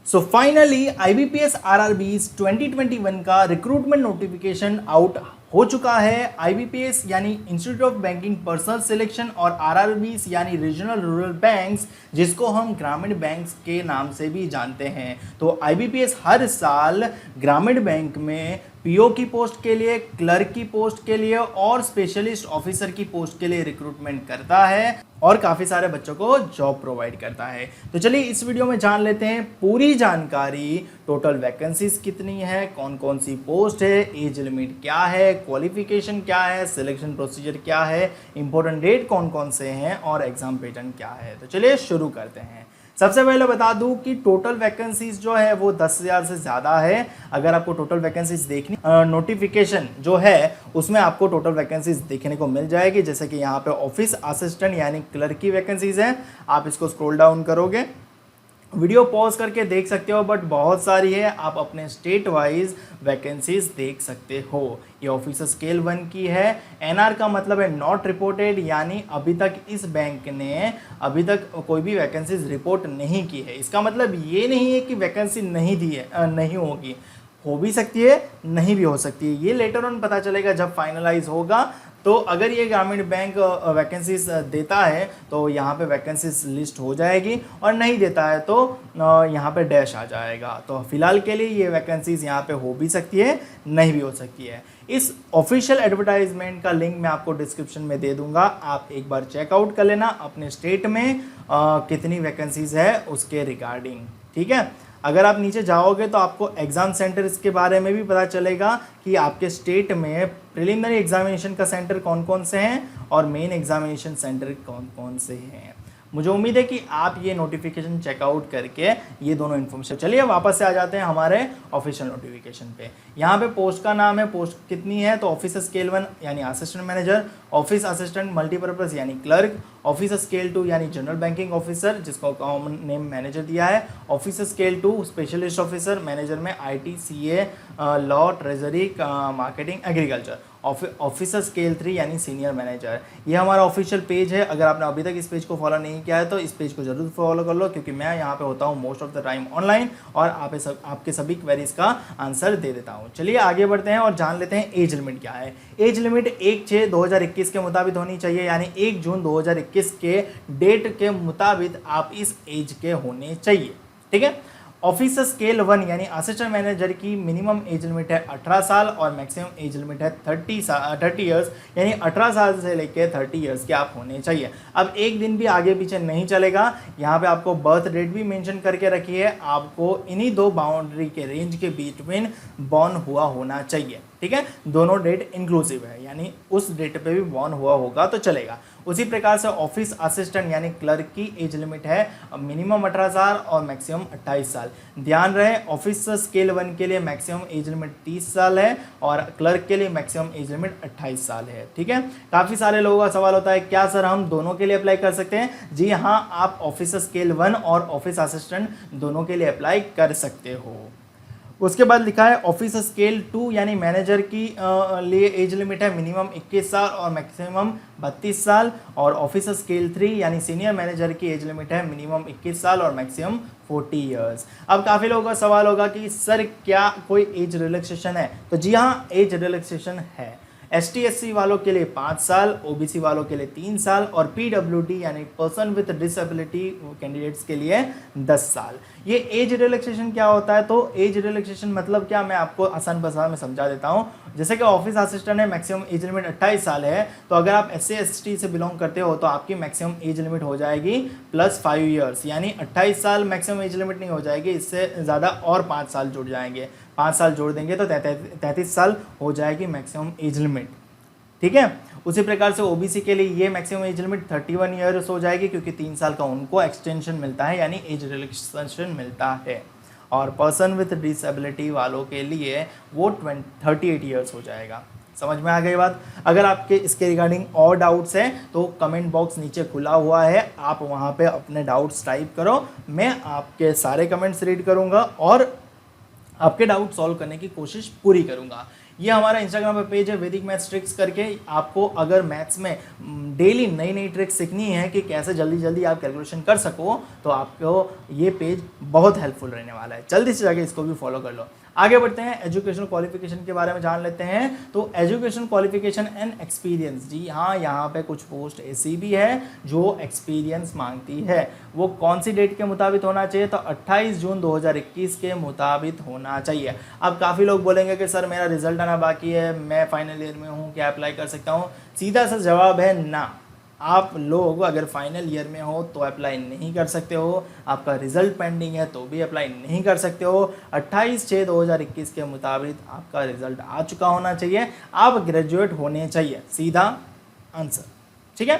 So finally IBPS RRBs 2021 का recruitment notification out हो चुका है। IBPS यानी institute of banking personal selection और RRBs यानी रीजनल रूरल बैंक्स, जिसको हम ग्रामीण बैंक्स के नाम से भी जानते हैं। तो IBPS हर साल ग्रामीण बैंक में पीओ की पोस्ट के लिए, क्लर्क की पोस्ट के लिए और स्पेशलिस्ट ऑफिसर की पोस्ट के लिए रिक्रूटमेंट करता है और काफ़ी सारे बच्चों को जॉब प्रोवाइड करता है। तो चलिए इस वीडियो में जान लेते हैं पूरी जानकारी। टोटल वैकेंसीज कितनी है, कौन कौन सी पोस्ट है, एज लिमिट क्या है, क्वालिफिकेशन क्या है, सिलेक्शन प्रोसीजर क्या है, इंपॉर्टेंट डेट कौन कौन से हैं और एग्जाम पैटर्न क्या है। तो चलिए शुरू करते हैं। सबसे पहले बता दूं कि टोटल वैकेंसीज जो है वो 10,000 से ज़्यादा है। अगर आपको टोटल वैकेंसीज देखनी, नोटिफिकेशन जो है उसमें आपको टोटल वैकेंसीज देखने को मिल जाएगी। जैसे कि यहाँ पे ऑफिस असिस्टेंट यानी क्लर्क की वैकेंसीज है। आप इसको स्क्रॉल डाउन करोगे, वीडियो पॉज करके देख सकते हो, बट बहुत सारी है। आप अपने स्टेट वाइज वैकेंसीज देख सकते हो। ये ऑफिसर स्केल 1 की है। एनआर का मतलब है नॉट रिपोर्टेड, यानी अभी तक इस बैंक ने अभी तक कोई भी वैकेंसीज रिपोर्ट नहीं की है। इसका मतलब ये नहीं है कि वैकेंसी नहीं दी है, नहीं होगी, हो भी सकती है, नहीं भी हो सकती है। ये लेटर ऑन पता चलेगा जब फाइनलाइज होगा। तो अगर ये ग्रामीण बैंक वैकेंसीज देता है तो यहाँ पे वैकेंसीज लिस्ट हो जाएगी, और नहीं देता है तो यहाँ पे डैश आ जाएगा। तो फिलहाल के लिए ये वैकेंसीज यहाँ पे हो भी सकती है, नहीं भी हो सकती है। इस ऑफिशियल एडवर्टाइजमेंट का लिंक मैं आपको डिस्क्रिप्शन में दे दूंगा, आप एक बार चेकआउट कर लेना अपने स्टेट में कितनी वैकेंसीज है उसके रिगार्डिंग। ठीक है, अगर आप नीचे जाओगे तो आपको एग्ज़ाम सेंटर्स के बारे में भी पता चलेगा कि आपके स्टेट में प्रिलिमिनरी एग्जामिनेशन का सेंटर कौन कौन से हैं और मेन एग्जामिनेशन सेंटर कौन कौन से हैं। मुझे उम्मीद है कि आप ये नोटिफिकेशन चेकआउट करके ये दोनों इन्फॉर्मेशन। चलिए वापस से आ जाते हैं हमारे ऑफिशियल नोटिफिकेशन पे। यहाँ पे पोस्ट का नाम है, पोस्ट कितनी है, तो ऑफिसर स्केल 1 यानी assistant manager, office assistant multipurpose यानी क्लर्क, ऑफिसर स्केल 2 यानी जनरल बैंकिंग ऑफिसर जिसको कॉमन नेम मैनेजर दिया है, officer scale 2 specialist officer, manager में IT, CA, law, treasury, marketing, agriculture, officer scale 3 यानी सीनियर मैनेजर। ये हमारा ऑफिशियल पेज है। अगर आपने अभी तक इस पेज को फॉलो नहीं किया है तो इस पेज को जरूर फॉलो कर लो, क्योंकि मैं यहाँ पे होता हूँ most of the time online और आपके सभी क्वेरीज का आंसर दे देता हूँ। चलिए आगे बढ़ते हैं और जान लेते हैं एज लिमिट क्या है। एज लिमिट 1/6/2021 के मुताबिक होनी चाहिए, यानी 1 जून 2021 के डेट के मुताबिक आप इस एज के होने चाहिए। ठीक है, ऑफिसर स्केल 1 यानी असिस्टेंट मैनेजर की मिनिमम एज लिमिट है 18 साल और मैक्सिमम एज लिमिट है 30 ईयर्स, यानी 18 साल से लेकर 30 ईयर्स के आप होने चाहिए। अब एक दिन भी आगे पीछे नहीं चलेगा। यहाँ पे आपको बर्थ डेट भी मेंशन करके रखी है, आपको इन्हीं दो बाउंड्री के रेंज के बीच में बॉर्न हुआ होना चाहिए। ठीक है, दोनों डेट इंक्लूसिव है, यानी उस डेट पे भी बॉर्न हुआ होगा तो चलेगा। उसी प्रकार से ऑफिस असिस्टेंट यानी क्लर्क की एज लिमिट है मिनिमम 18 साल और मैक्सिमम 28 साल। ध्यान रहे, ऑफिस स्केल 1 के लिए मैक्सिमम एज लिमिट 30 साल है और क्लर्क के लिए मैक्सिमम एज लिमिट 28 साल है। ठीक है, काफ़ी सारे लोगों का सवाल होता है क्या सर हम दोनों के लिए अप्लाई कर सकते हैं? जी हाँ, आप ऑफिस स्केल 1 और ऑफिस असिस्टेंट दोनों के लिए अप्लाई कर सकते हो। उसके बाद लिखा है ऑफिसर स्केल 2 यानी मैनेजर की लिए एज लिमिट है मिनिमम 21 साल और मैक्सिमम 32 साल, और ऑफिसर स्केल 3 यानी सीनियर मैनेजर की एज लिमिट है मिनिमम 21 साल और मैक्सिमम 40 ईयर्स। अब काफ़ी लोगों का सवाल होगा कि सर क्या कोई एज रिलैक्सेशन है? तो जी हाँ, एज रिलैक्सेशन है। ST/SC वालों के लिए 5 साल, OBC वालों के लिए 3 साल और PWD यानी पर्सन विद डिसेबिलिटी कैंडिडेट्स के लिए 10 साल। ये एज रिलैक्सेशन क्या होता है? तो एज रिलैक्सेशन मतलब क्या, मैं आपको आसान भाषा में समझा देता हूँ। जैसे कि ऑफिस असिस्टेंट है, मैक्सिमम एज लिमिट 28 साल है, तो अगर आप SC/ST से बिलोंग करते हो तो आपकी मैक्सिमम एज लिमिट हो जाएगी +5 ईयर्स, यानी 28 साल मैक्सिमम एज लिमिट नहीं हो जाएगी, इससे ज़्यादा और 5 साल जुड़ जाएंगे। 5 साल जोड़ देंगे तो 33 साल हो जाएगी मैक्सिमम एज लिमिट। ठीक है, उसी प्रकार से OBC के लिए ये मैक्सिमम एज लिमिट 31 ईयर्स हो जाएगी, क्योंकि 3 साल का उनको एक्सटेंशन मिलता है, यानी एज रिलैक्सेशन मिलता है। और पर्सन विथ डिसेबिलिटी वालों के लिए वो 38 ईयर्स हो जाएगा। समझ में आ गई बात? अगर आपके इसके रिगार्डिंग और डाउट्स हैं तो कमेंट बॉक्स नीचे खुला हुआ है, आप वहाँ पे अपने डाउट्स टाइप करो, मैं आपके सारे कमेंट्स रीड करूँगा और आपके डाउट सॉल्व करने की कोशिश पूरी करूंगा। ये हमारा इंस्टाग्राम पे पेज है वैदिक मैथ्स ट्रिक्स करके। आपको अगर मैथ्स में डेली नई नई ट्रिक्स सीखनी है कि कैसे जल्दी जल्दी आप कैलकुलेशन कर सको, तो आपको ये पेज बहुत हेल्पफुल रहने वाला है। जल्दी से जाके इसको भी फॉलो कर लो। आगे बढ़ते हैं, एजुकेशनल क्वालिफिकेशन के बारे में जान लेते हैं। तो एजुकेशन क्वालिफिकेशन एंड एक्सपीरियंस, जी हाँ, यहाँ पे कुछ पोस्ट ऐसी भी है जो एक्सपीरियंस मांगती है। वो कौन सी डेट के मुताबिक होना चाहिए? तो 28 जून 2021 के मुताबिक होना चाहिए। अब काफ़ी लोग बोलेंगे कि सर मेरा रिजल्ट आना बाकी है, मैं फाइनल ईयर में हूँ, क्या अप्लाई कर सकता हूँ? सीधा सा जवाब है ना। आप लोग अगर फाइनल ईयर में हो तो अप्लाई नहीं कर सकते हो, आपका रिजल्ट पेंडिंग है तो भी अप्लाई नहीं कर सकते हो। 28/6/2021 के मुताबिक आपका रिजल्ट आ चुका होना चाहिए, आप ग्रेजुएट होने चाहिए, सीधा आंसर, ठीक है।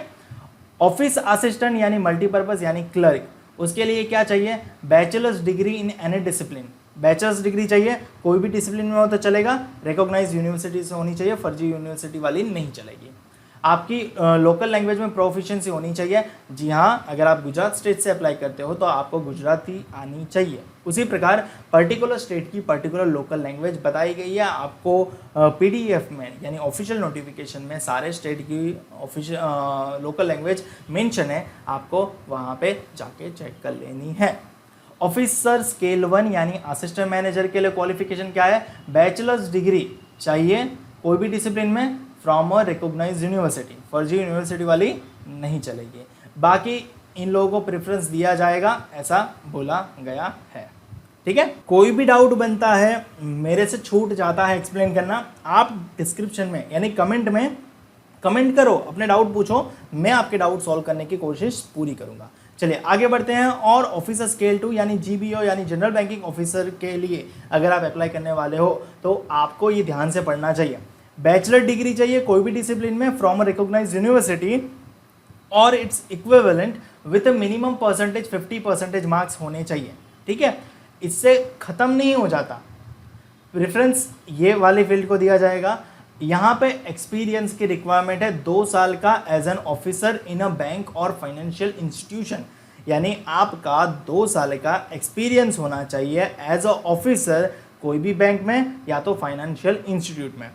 ऑफिस असिस्टेंट यानी मल्टीपर्पज़ यानी क्लर्क, उसके लिए क्या चाहिए? Bachelors degree in any discipline, bachelors degree चाहिए, कोई भी डिसिप्लिन में हो तो चलेगा, रिकॉग्नाइज यूनिवर्सिटी से होनी चाहिए, फर्जी यूनिवर्सिटी वाली नहीं चलेगी। आपकी लोकल लैंग्वेज में प्रोफिशिएंसी होनी चाहिए। जी हाँ, अगर आप गुजरात स्टेट से अप्लाई करते हो तो आपको गुजराती आनी चाहिए। उसी प्रकार पर्टिकुलर स्टेट की पर्टिकुलर लोकल लैंग्वेज बताई गई है आपको पीडीएफ में, यानी ऑफिशियल नोटिफिकेशन में सारे स्टेट की ऑफिशियल लोकल लैंग्वेज मेंशन है, आपको वहाँ पे जाके चेक कर लेनी है। ऑफिसर स्केल 1 यानी असिस्टेंट मैनेजर के लिए क्वालिफिकेशन क्या है? बैचलर्स डिग्री चाहिए, कोई भी डिसिप्लिन में, फ्रॉम अ रिकॉग्नाइज्ड यूनिवर्सिटी, फर्जी यूनिवर्सिटी वाली नहीं चलेगी। बाकी इन लोगों को प्रेफरेंस दिया जाएगा, ऐसा बोला गया है, ठीक है। कोई भी डाउट बनता है, मेरे से छूट जाता है एक्सप्लेन करना, आप डिस्क्रिप्शन में यानी कमेंट में कमेंट करो, अपने डाउट पूछो, मैं आपके डाउट सॉल्व करने की कोशिश पूरी करूंगा। चलिए आगे बढ़ते हैं। और ऑफिसर स्केल 2 यानी जीबीओ यानी जनरल बैंकिंग ऑफिसर के लिए अगर आप अप्लाई करने वाले हो तो आपको ये ध्यान से पढ़ना चाहिए। बैचलर डिग्री चाहिए कोई भी डिसिप्लिन में फ्रॉम रिकॉग्नाइज्ड यूनिवर्सिटी और its equivalent with minimum percentage 50% marks होने चाहिए, ठीक है। इससे ख़त्म नहीं हो जाता, प्रेफरेंस ये वाले फील्ड को दिया जाएगा। यहाँ पे एक्सपीरियंस की रिक्वायरमेंट है 2 साल का as an officer in a bank और फाइनेंशियल इंस्टीट्यूशन, यानी आपका 2 साल का एक्सपीरियंस होना चाहिए एज अ ऑफिसर कोई भी बैंक में या तो फाइनेंशियल इंस्टीट्यूट में।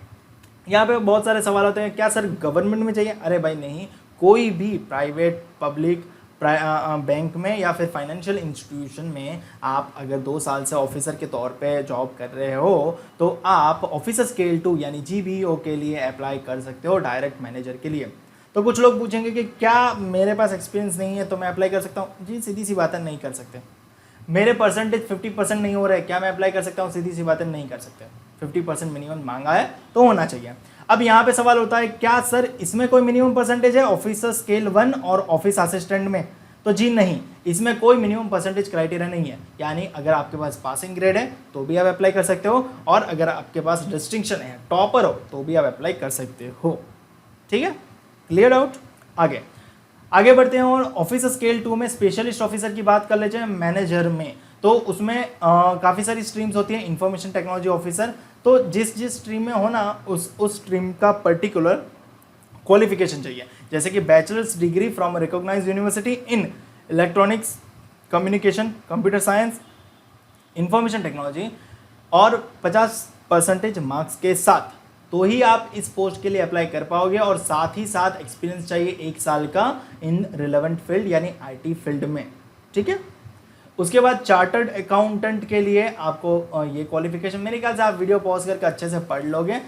यहाँ पे बहुत सारे सवाल होते हैं, क्या सर गवर्नमेंट में चाहिए? अरे भाई नहीं, कोई भी प्राइवेट पब्लिक बैंक में या फिर फाइनेंशियल इंस्टीट्यूशन में आप अगर 2 साल से ऑफिसर के तौर पे जॉब कर रहे हो तो आप ऑफिसर स्केल 2 यानी जीबीओ के लिए अप्लाई कर सकते हो, डायरेक्ट मैनेजर के लिए। तो कुछ लोग पूछेंगे कि क्या मेरे पास एक्सपीरियंस नहीं है तो मैं अप्लाई कर सकता हूँ? जी सीधी सी बात है, नहीं कर सकते। मेरे परसेंटेज 50% नहीं हो रहा है, क्या मैं अप्लाई कर सकता हूँ? सीधी सी बात है, नहीं कर सकते। 50% मिनिमम मांगा है तो होना चाहिए। अब यहाँ पे सवाल होता है, क्या सर इसमें कोई मिनिमम परसेंटेज है ऑफिसर स्केल 1 और ऑफिस असिस्टेंट में? तो जी नहीं, इसमें कोई मिनिमम परसेंटेज क्राइटेरिया नहीं है, यानी अगर आपके पास पासिंग ग्रेड है तो भी आप अप्लाई कर सकते हो, और अगर आपके पास डिस्टिंक्शन है, टॉपर हो, तो भी आप अप्लाई कर सकते हो, ठीक है। Clear doubt? आगे बढ़ते हैं। और ऑफिसर स्केल 2 में स्पेशलिस्ट ऑफिसर की बात कर लेते हैं। मैनेजर में तो उसमें काफ़ी सारी स्ट्रीम्स होती हैं। इंफॉर्मेशन टेक्नोलॉजी ऑफिसर, तो जिस स्ट्रीम में हो ना उस स्ट्रीम का पर्टिकुलर क्वालिफिकेशन चाहिए, जैसे कि bachelor's degree from recognised university in electronics, communication, computer science, information technology और 50% मार्क्स के साथ, तो ही आप इस पोस्ट के लिए अप्लाई कर पाओगे। और साथ ही साथ एक्सपीरियंस चाहिए 1 साल का इन रिलेवेंट फील्ड यानी आईटी फील्ड में, ठीक है। उसके बाद चार्टर्ड अकाउंटेंट के लिए आपको ये क्वालिफिकेशन, मेरे ख्याल से आप वीडियो पॉज करके अच्छे से पढ़ लोगे।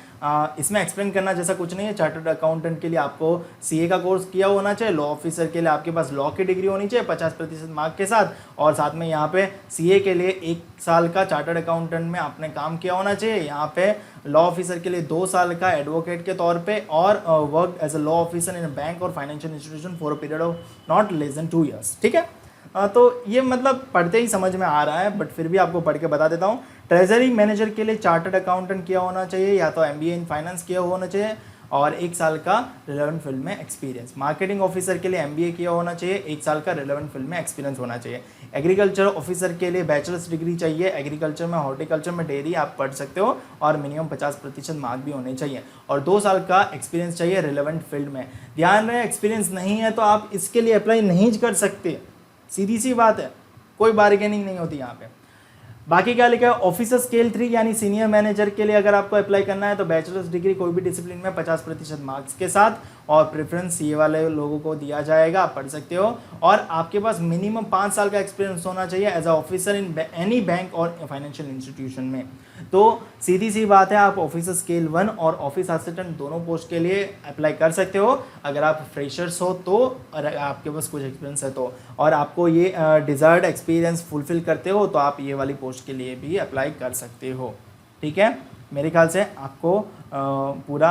इसमें एक्सप्लेन करना जैसा कुछ नहीं है। चार्टर्ड अकाउंटेंट के लिए आपको सीए का कोर्स किया होना चाहिए। लॉ ऑफिसर के लिए आपके पास लॉ की डिग्री होनी चाहिए 50% मार्क के साथ, और साथ में यहाँ पे सीए के लिए 1 साल का चार्टर्ड अकाउंटेंट में आपने काम किया होना चाहिए। यहाँ पे लॉ ऑफिसर के लिए 2 साल का एडवोकेट के तौर पे, और work as a law officer in bank और financial institution for a period of not less than 2 years, ठीक है। तो ये मतलब पढ़ते ही समझ में आ रहा है, बट फिर भी आपको पढ़ के बता देता हूँ। ट्रेजरी मैनेजर के लिए चार्टर्ड अकाउंटेंट किया होना चाहिए, या तो एमबीए इन फाइनेंस किया होना चाहिए, और 1 साल का रिलेवेंट फील्ड में एक्सपीरियंस। मार्केटिंग ऑफिसर के लिए एमबीए किया होना चाहिए, 1 साल का रिलेवेंट फील्ड में एक्सपीरियंस होना चाहिए। एग्रीकल्चर ऑफिसर के लिए बैचलर्स डिग्री चाहिए, एग्रीकल्चर में, हॉर्टिकल्चर में, डेयरी आप पढ़ सकते हो, और मिनिमम 50% मार्क भी होने चाहिए, और 2 साल का एक्सपीरियंस चाहिए रिलेवेंट फील्ड में। ध्यान रहे, एक्सपीरियंस नहीं है तो आप इसके लिए अप्लाई नहीं कर सकते, सीधी सी बात है, कोई बार्गेनिंग नहीं होती यहाँ पे। बाकी क्या लिखा है, ऑफिसर स्केल 3 यानी सीनियर मैनेजर के लिए अगर आपको अप्लाई करना है तो बैचलर्स डिग्री कोई भी डिसिप्लिन में 50% मार्क्स के साथ, और प्रेफरेंस ये वाले लोगों को दिया जाएगा, आप पढ़ सकते हो। और आपके पास मिनिमम 5 साल का एक्सपीरियंस होना चाहिए as a officer in any bank और फाइनेंशियल इंस्टीट्यूशन में। तो सीधी सी बात है, आप ऑफिसर स्केल 1 और ऑफिस असिस्टेंट दोनों पोस्ट के लिए अप्लाई कर सकते हो अगर आप फ्रेशर्स हो तो, और आपके पास कुछ एक्सपीरियंस है तो, और आपको ये डिज़ायर्ड एक्सपीरियंस फुलफिल करते हो तो आप ये वाली पोस्ट के लिए भी अप्लाई कर सकते हो। ठीक है, मेरे ख्याल से आपको पूरा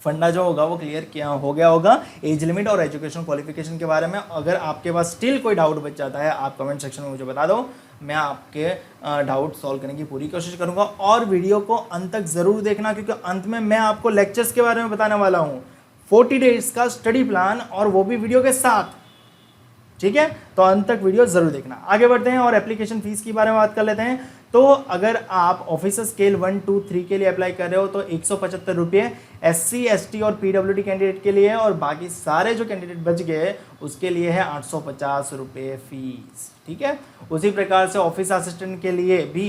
फंडा जो होगा वो क्लियर किया हो गया होगा एज लिमिट और एजुकेशन क्वालिफिकेशन के बारे में। अगर आपके पास स्टिल कोई डाउट बच जाता है, आप कमेंट सेक्शन में मुझे बता दो, मैं आपके डाउट सॉल्व करने की पूरी कोशिश करूंगा। और वीडियो को अंत तक ज़रूर देखना, क्योंकि अंत में मैं आपको लेक्चर्स के बारे में बताने वाला हूँ, 40 डेज का स्टडी प्लान, और वो भी वीडियो के साथ। ठीक है, तो अंत तक वीडियो जरूर देखना। आगे बढ़ते हैं और एप्लीकेशन फीस के बारे में बात कर लेते हैं। तो अगर आप ऑफिसर स्केल 1, 2, 3 के लिए अप्लाई कर रहे हो तो 175 रुपये SC, ST और PWD कैंडिडेट के लिए है, और बाकी सारे जो कैंडिडेट बच गए उसके लिए है 850 रुपये फीस। ठीक है, उसी प्रकार से ऑफिस असिस्टेंट के लिए भी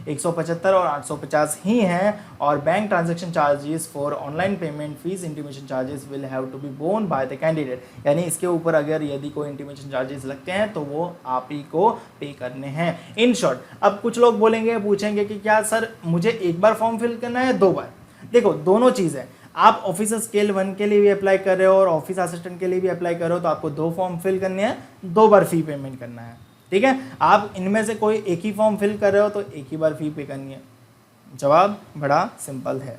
175 और 850 ही हैं, और bank transaction charges for online payment fees intimation charges will have to be borne by the candidate, यानी इसके ऊपर अगर यदि कोई इंटीमेशन चार्जेस लगते हैं तो वो आप ही को पे करने हैं। इन शॉर्ट, अब कुछ लोग बोलेंगे, पूछेंगे कि क्या सर मुझे एक बार फॉर्म फिल करना है 2 बार? देखो, दोनों चीज़ है। आप ऑफिसर स्केल 1 के लिए भी अप्लाई कर रहे हो और ऑफिस असिस्टेंट के लिए भी अप्लाई कर रहे हो तो आपको 2 फॉर्म फिल करने हैं, 2 बार फी पेमेंट करना है। ठीक है, आप इनमें से कोई एक ही फॉर्म फिल कर रहे हो तो एक ही बार फी पे करनी है। जवाब बड़ा सिंपल है।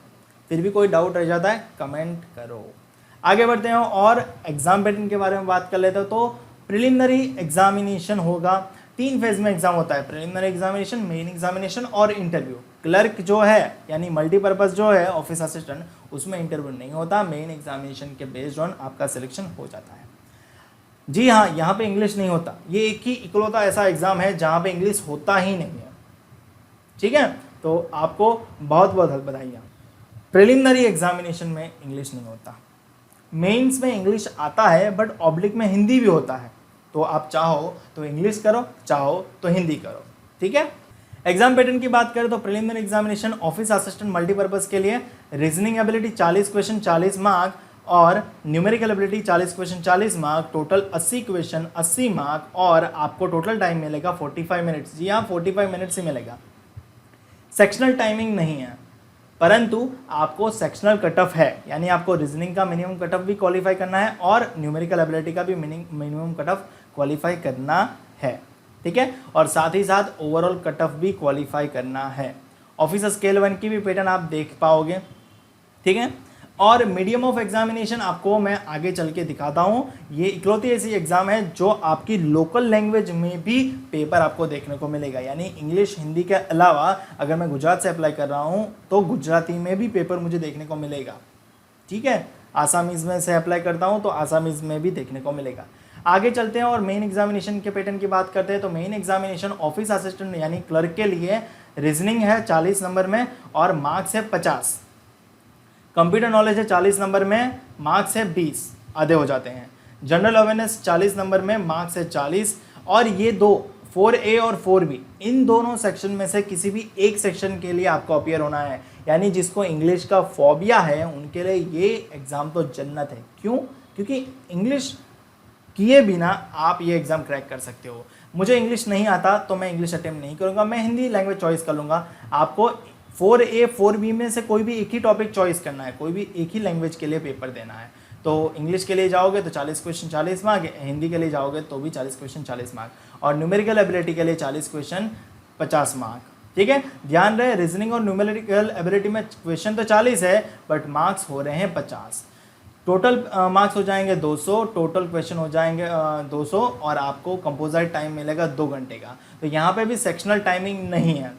फिर भी कोई डाउट रह जाता है कमेंट करो। आगे बढ़ते हैं और एग्जाम पैटर्न के बारे में बात कर लेते हो। तो प्रिलिमिनरी एग्जामिनेशन होगा, 3 फेज में एग्जाम होता है, प्रिलिमिनरी एग्जामिनेशन, मेन एग्जामिनेशन और इंटरव्यू। क्लर्क जो है यानी मल्टीपर्पज़ जो है ऑफिस असिस्टेंट, उसमें इंटरव्यू नहीं होता, मेन एग्जामिनेशन के बेस्ड ऑन आपका सिलेक्शन हो जाता है। जी हाँ, यहाँ पे इंग्लिश नहीं होता, ये एक ही इकलौता ऐसा एग्जाम है जहाँ पे इंग्लिश होता ही नहीं है। ठीक है, तो आपको बहुत बहुत बधाई। प्रिलिमिनरी एग्जामिनेशन में इंग्लिश नहीं होता, मेंस में इंग्लिश आता है बट ऑब्लिक में हिंदी भी होता है, तो आप चाहो तो इंग्लिश करो, चाहो तो हिंदी करो। ठीक है, एग्जाम पैटर्न की बात करें तो preliminary examination office assistant multipurpose के लिए रीजनिंग एबिलिटी 40 क्वेश्चन 40 मार्क, और numerical ability 40 question 40 mark, total 80 question 80 mark, और आपको टोटल टाइम मिलेगा 45 मिनट्स। जी हाँ, 45 मिनट्स ही मिलेगा। सेक्शनल टाइमिंग नहीं है, परंतु आपको सेक्शनल कट ऑफ है, यानी आपको रीजनिंग का मिनिमम कट ऑफ भी क्वालिफाई करना है और न्यूमेरिकल एबिलिटी का भी मिनिमम कट ऑफ क्वालिफाई करना है। ठीक है, और साथ ही साथ ओवरऑल कट ऑफ भी क्वालिफाई करना है। ऑफिसर स्केल 1 की भी पैटर्न आप देख पाओगे। ठीक है, और मीडियम ऑफ एग्जामिनेशन आपको मैं आगे चल के दिखाता हूँ। ये इकलौती ऐसी एग्जाम है जो आपकी लोकल लैंग्वेज में भी पेपर आपको देखने को मिलेगा, यानी इंग्लिश हिंदी के अलावा अगर मैं गुजरात से अप्लाई कर रहा हूँ तो गुजराती में भी पेपर मुझे देखने को मिलेगा। ठीक है, आसामीज़ में से अप्लाई करता हूँ तो आसामीज़ में भी देखने को मिलेगा। आगे चलते हैं और मेन एग्जामिनेशन के पैटर्न की बात करते हैं। तो मेन एग्जामिनेशन ऑफिस असिस्टेंट यानी क्लर्क के लिए रीजनिंग है 40 नंबर में और मार्क्स है 50। कंप्यूटर नॉलेज है 40 नंबर में, मार्क्स है 20, आधे हो जाते हैं। जनरल अवेयरनेस 40 नंबर में, मार्क्स है 40। और ये दो 4A और 4B, इन दोनों सेक्शन में से किसी भी एक सेक्शन के लिए आपको अपीयर होना है, यानी जिसको इंग्लिश का फोबिया है उनके लिए ये एग्ज़ाम तो जन्नत है। क्यों? क्योंकि इंग्लिश किए बिना आप ये एग्ज़ाम क्रैक कर सकते हो। मुझे इंग्लिश नहीं आता तो मैं इंग्लिश अटेम्प्ट नहीं करूँगा, मैं हिंदी लैंग्वेज चॉइस कर लूँगा। आपको 4A 4B में से कोई भी एक ही टॉपिक चॉइस करना है, कोई भी एक ही लैंग्वेज के लिए पेपर देना है। तो इंग्लिश के लिए जाओगे तो 40 क्वेश्चन 40 मार्क, हिंदी के लिए जाओगे तो भी 40 क्वेश्चन 40 मार्क, और न्यूमेरिकल एबिलिटी के लिए 40 क्वेश्चन 50 मार्क। ठीक है, ध्यान रहे रीजनिंग और न्यूमेरिकल एबिलिटी में क्वेश्चन तो 40 है बट मार्क्स हो रहे हैं 50। टोटल मार्क्स हो जाएंगे 200, टोटल क्वेश्चन हो जाएंगे 200, और आपको कंपोजिट टाइम मिलेगा 2 घंटे का। तो यहाँ पे भी सेक्शनल टाइमिंग नहीं है,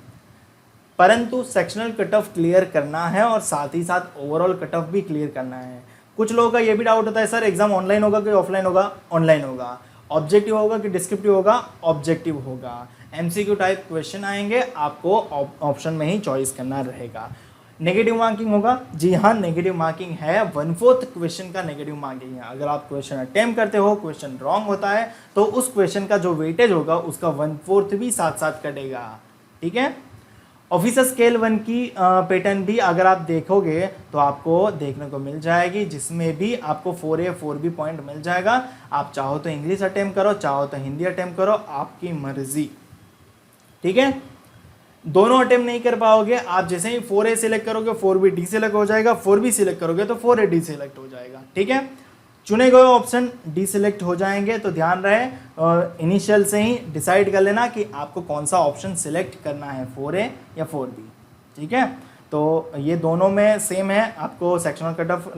परंतु सेक्शनल कट ऑफ क्लियर करना है और साथ ही साथ ओवरऑल कट ऑफ भी क्लियर करना है। कुछ लोगों का ये भी डाउट होता है सर एग्जाम ऑनलाइन होगा कि ऑफलाइन होगा? ऑनलाइन होगा। ऑब्जेक्टिव होगा कि डिस्क्रिप्टिव होगा? ऑब्जेक्टिव होगा। MCQ टाइप क्वेश्चन आएंगे, आपको ऑप्शन में ही चॉइस करना रहेगा। नेगेटिव मार्किंग होगा? जी हाँ, नेगेटिव मार्किंग है। 1/4 क्वेश्चन का नेगेटिव मार्किंग है। अगर आप क्वेश्चन अटेम्प्ट करते हो, क्वेश्चन रॉन्ग होता है, तो उस क्वेश्चन का जो वेटेज होगा उसका 1/4 भी साथ साथ कटेगा। ठीक है। ऑफिसर स्केल 1 की पैटर्न भी अगर आप देखोगे तो आपको देखने को मिल जाएगी, जिसमें भी आपको 4A 4B पॉइंट मिल जाएगा। आप चाहो तो इंग्लिश अटेम्प्ट करो, चाहो तो हिंदी अटेम्प्ट करो, आपकी मर्जी। ठीक है। दोनों अटेम्प्ट नहीं कर पाओगे, आप जैसे ही 4A सिलेक्ट करोगे 4B डी सिलेक्ट हो जाएगा, 4B सिलेक्ट करोगे तो 4A डी सिलेक्ट हो जाएगा। ठीक है। चुने गए ऑप्शन डी सिलेक्ट हो जाएंगे, तो ध्यान रहे इनिशियल से ही डिसाइड कर लेना कि आपको कौन सा ऑप्शन सिलेक्ट करना है, 4A या 4B। ठीक है। तो ये दोनों में सेम है, आपको सेक्शनल कट ऑफ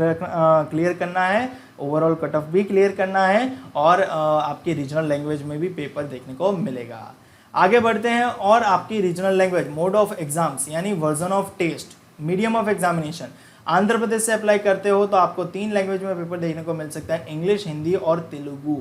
क्लियर करना है, ओवरऑल कट ऑफ भी क्लियर करना है, और आपकी रीजनल लैंग्वेज में भी पेपर देखने को मिलेगा। आगे बढ़ते हैं, और आपकी regional language, mode of exams यानी version of test, medium of examination. Andhra Pradesh से अप्लाई करते हो तो आपको 3 लैंग्वेज में पेपर देखने को मिल सकता है, इंग्लिश, हिंदी और तेलुगु।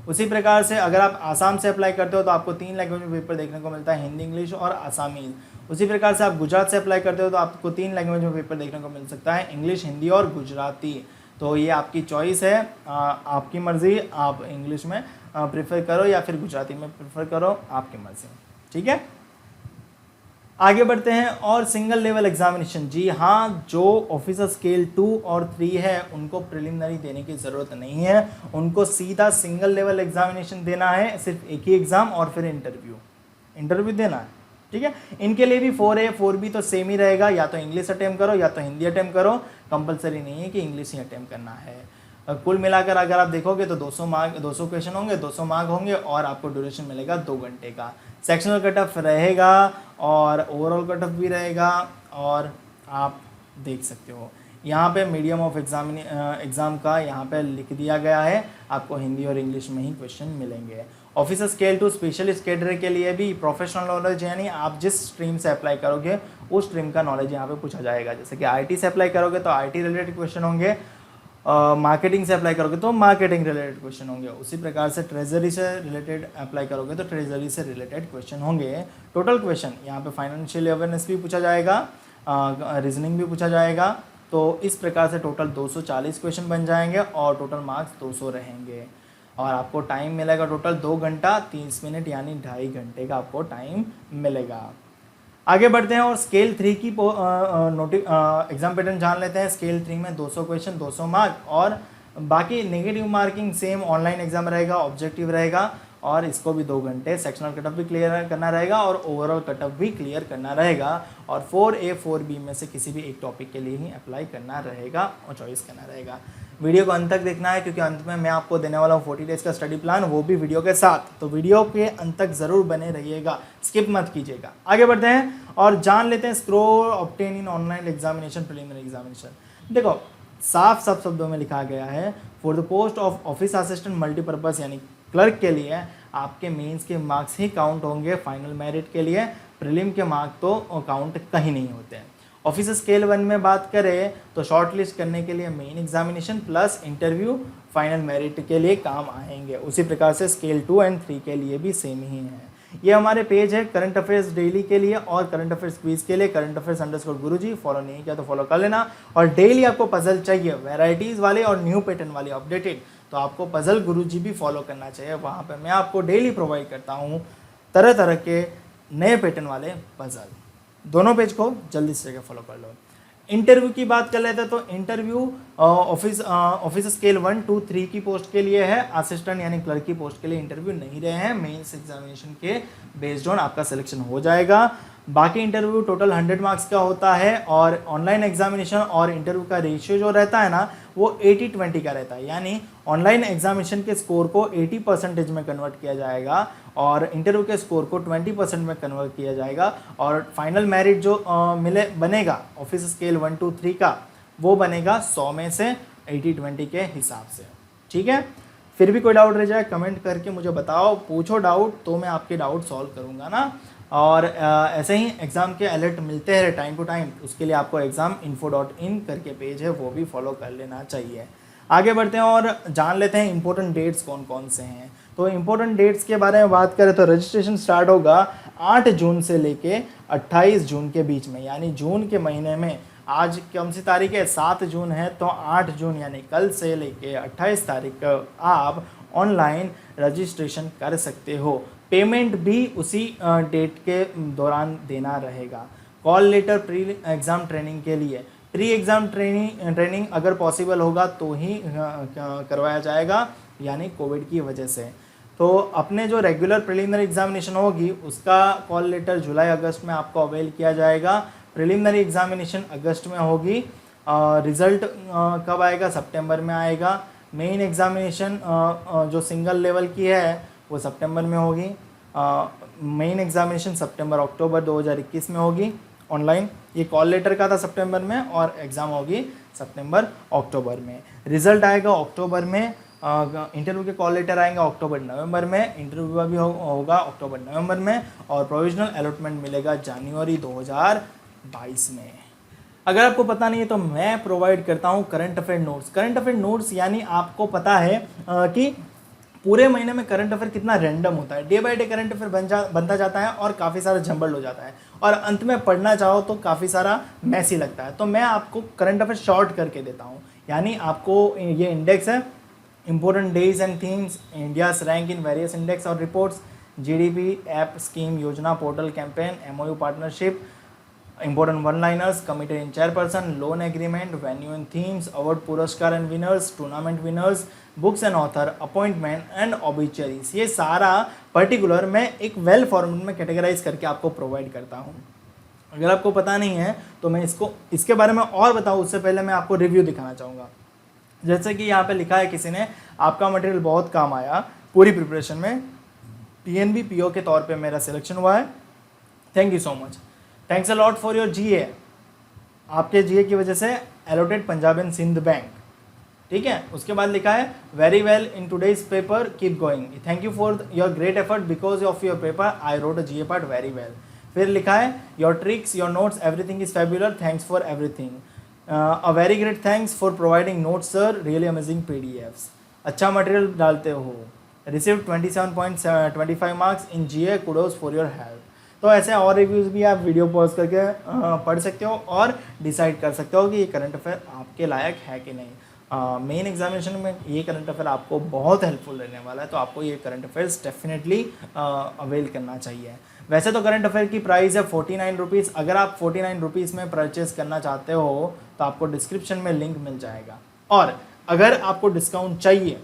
उसी प्रकार से अगर आप आसाम से अप्लाई करते हो तो आपको 3 लैंग्वेज में पेपर देखने को मिलता है, हिंदी, इंग्लिश और आसामी। उसी प्रकार से आप गुजरात से अप्लाई करते हो तो आपको 3 लैंग्वेज में पेपर देखने को मिल सकता है, इंग्लिश, हिंदी और गुजराती। तो ये आपकी चॉइस है, आपकी मर्जी, आप इंग्लिश में प्रेफर करो या फिर गुजराती में प्रेफर करो, आपकी मर्जी। ठीक है। आगे बढ़ते हैं, और सिंगल लेवल एग्जामिनेशन। जी हाँ, जो ऑफिसर स्केल 2 और 3 है उनको प्रिलिमिनरी देने की ज़रूरत नहीं है, उनको सीधा सिंगल लेवल एग्जामिनेशन देना है, सिर्फ एक ही एग्ज़ाम और फिर इंटरव्यू देना है। ठीक है। इनके लिए भी 4A 4B तो सेम ही रहेगा, या तो इंग्लिश अटेम्प्ट करो या तो हिंदी अटेम्प्ट करो, कंपलसरी नहीं है कि इंग्लिश ही अटेम्प्ट करना है। कुल मिलाकर अगर आप देखोगे तो 200 क्वेश्चन होंगे, 200 मार्क होंगे, और आपको ड्यूरेशन मिलेगा 2 घंटे का। सेक्शनल कट ऑफ रहेगा और ओवरऑल कट ऑफ भी रहेगा, और आप देख सकते हो यहाँ पे मीडियम ऑफ एग्ज़ाम का यहाँ पे लिख दिया गया है, आपको हिंदी और इंग्लिश में ही क्वेश्चन मिलेंगे। ऑफिसर स्केल 2 स्पेशलिस्ट कैडर के लिए भी प्रोफेशनल नॉलेज, यानी आप जिस स्ट्रीम से अप्लाई करोगे उस स्ट्रीम का नॉलेज यहाँ पे पूछा जाएगा। जैसे कि IT से अप्लाई करोगे तो IT रिलेटेड क्वेश्चन होंगे, मार्केटिंग से अप्लाई करोगे तो मार्केटिंग रिलेटेड क्वेश्चन होंगे। उसी प्रकार से ट्रेजरी से रिलेटेड अप्लाई करोगे तो ट्रेजरी से रिलेटेड क्वेश्चन होंगे। टोटल क्वेश्चन यहाँ पे फाइनेंशियल अवेयरनेस भी पूछा जाएगा, रीजनिंग भी पूछा जाएगा। तो इस प्रकार से टोटल 240 क्वेश्चन बन जाएंगे और टोटल मार्क्स 200 रहेंगे, और आपको टाइम मिलेगा टोटल 2 घंटा 30 मिनट, यानी 2.5 घंटे का आपको टाइम मिलेगा। आगे बढ़ते हैं, और स्केल 3 की एग्जाम पैटर्न जान लेते हैं। स्केल 3 में 200 क्वेश्चन 200 मार्क, और बाकी negative marking same online exam रहेगा, ऑब्जेक्टिव रहेगा, और इसको भी 2 घंटे सेक्शनल कट ऑफ भी क्लियर करना रहेगा और ओवरऑल कट ऑफ भी क्लियर करना रहेगा, और 4A 4B में से किसी भी एक टॉपिक के लिए ही अप्लाई करना रहेगा और चॉइस करना रहेगा। वीडियो को अंत तक देखना है, क्योंकि अंत में मैं आपको देने वाला हूँ 40 डेज का स्टडी प्लान, वो भी वीडियो के साथ। तो वीडियो के अंत तक ज़रूर बने रहिएगा, स्किप मत कीजिएगा। आगे बढ़ते हैं और जान लेते हैं स्कोर ऑब्टेन इन ऑनलाइन एग्जामिनेशन, प्रिलिमिनरी एग्जामिनेशन। देखो, साफ शब्दों में लिखा गया है, for the post of office assistant multipurpose यानी क्लर्क के लिए आपके मेंस के मार्क्स ही काउंट होंगे, फाइनल मेरिट के लिए प्रीलिम के मार्क तो काउंट कहीं नहीं होते हैं। ऑफिसर स्केल 1 में बात करें तो शॉर्ट लिस्ट करने के लिए main examination plus interview final merit के लिए काम आएंगे। उसी प्रकार से स्केल 2 और 3 के लिए भी सेम ही है। ये हमारे पेज है करंट अफेयर्स डेली के लिए और करंट अफेयर्स क्विज के लिए, करंट अफेयर्स _ गुरुजी। फॉलो नहीं किया तो फॉलो कर लेना। और डेली आपको पजल चाहिए, वैरायटीज़ वाले और न्यू पैटर्न वाले अपडेटेड, तो आपको पजल गुरुजी भी फॉलो करना चाहिए। वहाँ पर मैं आपको डेली प्रोवाइड करता हूँ तरह तरह के नए पैटर्न वाले पजल। दोनों पेज को जल्दी से जगह फॉलो कर लो। इंटरव्यू की बात कर लेते हैं तो इंटरव्यू ऑफिस स्केल 1, 2, 3 की पोस्ट के लिए है। असिस्टेंट यानी क्लर्क की पोस्ट के लिए इंटरव्यू नहीं रहे हैं। मेंस एग्जामिनेशन के बेस्ड ऑन आपका सिलेक्शन हो जाएगा। बाकी इंटरव्यू टोटल 100 मार्क्स का होता है और ऑनलाइन एग्जामिनेशन और इंटरव्यू का रेशियो जो रहता है ना वो 80-20 का रहता है, यानी ऑनलाइन एग्जामिनेशन के स्कोर को 80% में कन्वर्ट किया जाएगा और इंटरव्यू के स्कोर को 20% में कन्वर्ट किया जाएगा और फाइनल मेरिट जो बनेगा ऑफिस स्केल 1, 2, 3 का वो बनेगा 100 में से 80-20 के हिसाब से। ठीक है, फिर भी कोई डाउट रह जाए कमेंट करके मुझे बताओ, पूछो डाउट तो मैं आपके डाउट सॉल्व करूँगा ना। और ऐसे ही एग्ज़ाम के अलर्ट मिलते हैं टाइम टू टाइम, उसके लिए आपको exam.info.in करके पेज है वो भी फॉलो कर लेना चाहिए। आगे बढ़ते हैं और जान लेते हैं इंपॉर्टेंट डेट्स कौन कौन से हैं। तो इंपॉर्टेंट डेट्स के बारे में बात करें तो रजिस्ट्रेशन स्टार्ट होगा 8 जून से लेके 28 जून के बीच में, यानी जून के महीने में आज कौन सी तारीख है, 7 जून है, तो 8 जून यानी कल से लेके 28 तारीख तक आप ऑनलाइन रजिस्ट्रेशन कर सकते हो। पेमेंट भी उसी डेट के दौरान देना रहेगा। Call letter pre exam training के लिए, प्री एग्ज़ाम ट्रेनिंग अगर पॉसिबल होगा तो ही करवाया जाएगा, यानी कोविड की वजह से। तो अपने जो रेगुलर प्रिलिमिनरी एग्जामिनेशन होगी उसका कॉल लेटर जुलाई अगस्त में आपको अवेल किया जाएगा। प्रिलिमिनरी एग्जामिनेशन अगस्त में होगी, रिज़ल्ट कब आएगा, सितंबर में आएगा। मेन एग्जामिनेशन जो सिंगल लेवल की है वो सितंबर में होगी। मेन एग्जामिनेशन सितंबर अक्टूबर 2021 में होगी ऑनलाइन। ये कॉल लेटर का था सितंबर में, और एग्ज़ाम होगी सितंबर अक्टूबर में। रिज़ल्ट आएगा अक्टूबर में, इंटरव्यू के कॉल लेटर आएंगे अक्टूबर नवंबर में, इंटरव्यू भी होगा अक्टूबर नवंबर में, और प्रोविजनल अलॉटमेंट मिलेगा जनवरी 2022 में। अगर आपको पता नहीं है तो मैं प्रोवाइड करता हूँ current affair notes. Current affair notes यानी आपको पता है कि पूरे महीने में करंट अफेयर कितना रैंडम होता है, day by day current affair बनता जाता है और काफ़ी सारा जंबल हो जाता है, और अंत में पढ़ना चाहो तो काफ़ी सारा मैसी लगता है। तो मैं आपको करंट अफेयर शॉर्ट करके देता हूँ, यानी आपको ये इंडेक्स है, important days and themes, India's rank in various index और रिपोर्ट्स, जीडीपी, ऐप, स्कीम, योजना, portal, campaign, MOU, partnership, important one liners, committee and chairperson, loan agreement, venue and themes, award, पुरस्कार and winners, tournament winners, books and author, appointment and obituaries. ये सारा particular मैं एक well format में categorise करके आपको provide करता हूँ। अगर आपको पता नहीं है तो मैं इसके बारे में और बताऊँ उससे पहले मैं आपको रिव्यू दिखाना चाहूँगा। जैसे कि यहाँ पे लिखा है किसी ने, आपका मटेरियल बहुत काम आया पूरी प्रिपरेशन में, टीएनबी पीओ के तौर पे मेरा सिलेक्शन हुआ है, thank you so much, thanks a lot for your GA. आपके जीए की वजह से allotted Punjab and Sind bank, ठीक है। उसके बाद लिखा है very well in today's paper, keep going, thank you for your great effort, because of your paper I wrote a GA part very well. फिर लिखा है your tricks, your notes, everything is fabulous, thanks for everything, a very great thanks for providing notes sir, really amazing PDFs, अच्छा material डालते हो, receive 27.25 marks in GA, kudos for your help. तो ऐसे और reviews भी आप video pause करके पढ़ सकते हो और डिसाइड कर सकते हो कि ये करंट अफेयर आपके लायक है कि नहीं। मेन एग्जामिनेशन में ये करंट अफेयर आपको बहुत हेल्पफुल रहने वाला है, तो आपको ये करंट अफेयर्स डेफिनेटली अवेल करना चाहिए। वैसे तो करंट अफेयर की प्राइस है 49 रुपीज़। अगर आप 49 रुपीज़ में परचेस करना चाहते हो तो आपको डिस्क्रिप्शन में लिंक मिल जाएगा। और अगर आपको डिस्काउंट चाहिए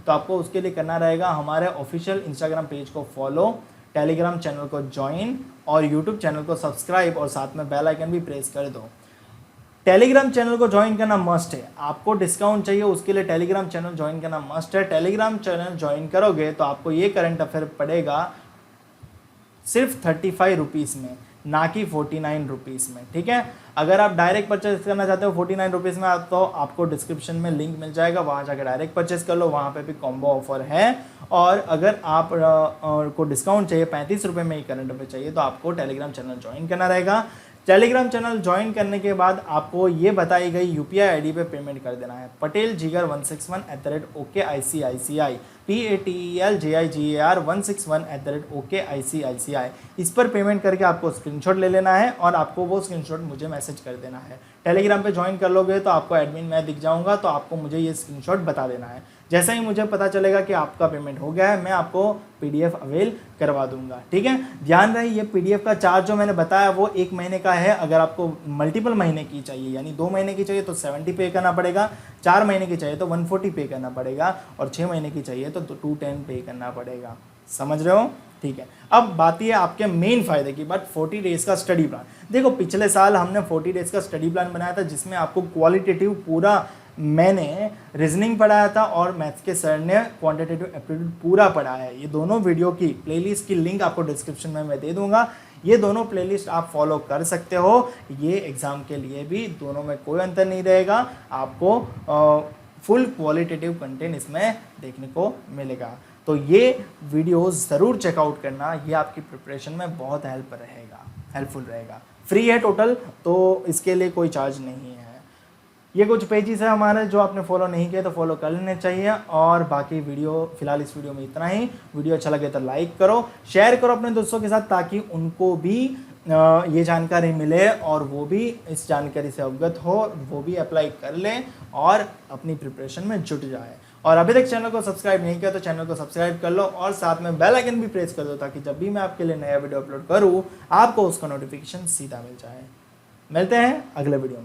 तो आपको उसके लिए करना रहेगा हमारे ऑफिशियल इंस्टाग्राम पेज को फॉलो, टेलीग्राम चैनल को ज्वाइन और यूट्यूब चैनल को सब्सक्राइब, और साथ में बेल आइकन भी प्रेस कर दो। टेलीग्राम चैनल को ज्वाइन करना मस्ट है। आपको डिस्काउंट चाहिए उसके लिए टेलीग्राम चैनल ज्वाइन करना मस्ट है। टेलीग्राम चैनल ज्वाइन करोगे तो आपको ये करंट अफेयर पड़ेगा सिर्फ 35 रुपीज़ में, ना कि 49 रुपीज़ में, ठीक है। अगर आप डायरेक्ट परचेज करना चाहते हो 49 रुपीज़ में, तो आपको डिस्क्रिप्शन में लिंक मिल जाएगा, वहाँ जाकर डायरेक्ट परचेज कर लो, वहाँ पे भी कॉम्बो ऑफर है। और अगर आप को डिस्काउंट चाहिए 35 रुपये में ही करंट अफेयर चाहिए तो आपको टेलीग्राम चैनल ज्वाइन करना रहेगा। टेलीग्राम चैनल ज्वाइन करने के बाद आपको ये बताई गई यूपीआई आईडी पे पेमेंट कर देना है, pateljigar161@OKICICI, PATELJIGAR161@OKICICI। इस पर पेमेंट करके आपको स्क्रीनशॉट ले लेना है और आपको वो स्क्रीनशॉट मुझे मैसेज कर देना है। टेलीग्राम पे ज्वाइन कर लोगे तो आपको एडमिन मैं दिख जाऊंगा, तो आपको मुझे ये स्क्रीनशॉट बता देना है। जैसे ही मुझे पता चलेगा कि आपका पेमेंट हो गया है, मैं आपको पीडीएफ अवेल करवा दूंगा, ठीक है। ध्यान रहे ये पीडीएफ का चार्ज जो मैंने बताया वो 1 महीने का है। अगर आपको मल्टीपल महीने की चाहिए, यानी 2 महीने की चाहिए तो 70 पे करना पड़ेगा, 4 महीने की चाहिए तो 140 पे करना पड़ेगा, और 6 महीने की चाहिए तो 210 पे करना पड़ेगा। समझ रहे हो, ठीक है। अब बात ये आपके मेन फायदे की बात, 40 डेज का स्टडी प्लान। देखो पिछले साल हमने 40 डेज का स्टडी प्लान बनाया था, जिसमें आपको क्वालिटेटिव पूरा मैंने रीजनिंग पढ़ाया था और मैथ्स के सर ने क्वांटिटेटिव एप्टीट्यूड पूरा पढ़ाया है। ये दोनों वीडियो की प्लेलिस्ट की लिंक आपको डिस्क्रिप्शन में मैं दे दूंगा। ये दोनों प्लेलिस्ट आप फॉलो कर सकते हो। ये एग्ज़ाम के लिए भी दोनों में कोई अंतर नहीं रहेगा, आपको फुल क्वालिटेटिव कंटेंट इसमें देखने को मिलेगा। तो ये वीडियो ज़रूर चेकआउट करना, ये आपकी प्रिपरेशन में बहुत हेल्पफुल रहेगा। फ्री है टोटल, तो इसके लिए कोई चार्ज नहीं है। ये कुछ पेजेस है हमारे, जो आपने फॉलो नहीं किया तो फॉलो कर लेने चाहिए। और बाकी वीडियो फिलहाल इस वीडियो में इतना ही। वीडियो अच्छा लगे तो लाइक करो, शेयर करो अपने दोस्तों के साथ, ताकि उनको भी ये जानकारी मिले और वो भी इस जानकारी से अवगत हो, वो भी अप्लाई कर लें और अपनी प्रिपरेशन में जुट जाए। और अभी तक चैनल को सब्सक्राइब नहीं किया तो चैनल को सब्सक्राइब कर लो और साथ में बेल आइकन भी प्रेस कर दो, ताकि जब भी मैं आपके लिए नया वीडियो अपलोड करूँ आपको उसका नोटिफिकेशन सीधा मिल जाए। मिलते हैं अगले वीडियो में।